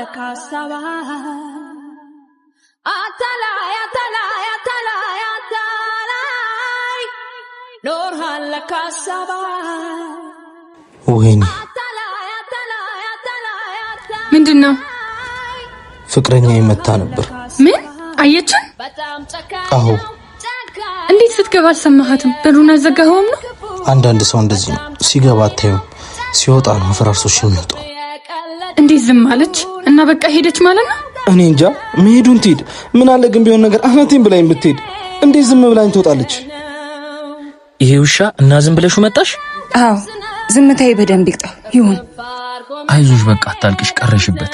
ለካሳባ አታላይ አታላይ አታላይ አታላይ ኖርሃል ለካሳባ ወይኔ ምንድነው? ፍቅረኛ ይመታ ነበር። ምን አየችን? አዎ። እንዴት ስትገባ አልሰማሃትም? በሩን አዘጋኸውም ነው? አንዳንድ ሰው እንደዚህ ነው፣ ሲገባ አታዩም፣ ሲወጣ ነው አፈራርሶሽ የሚወጣው። እንዴት ዝም አለች እና በቃ ሄደች ማለት ነው? እኔ እንጃ። መሄዱን ትሄድ። ምን አለ ግን ቢሆን ነገር አናቴን ብላኝ ብትሄድ። እንዴት ዝም ብላኝ ትወጣለች? ይሄ ውሻ እና ዝም ብለሽ መጣሽ? አዎ ዝምታዬ በደንብ ይቅጣው ይሁን። አይዞሽ በቃ አታልቅሽ፣ ቀረሽበት።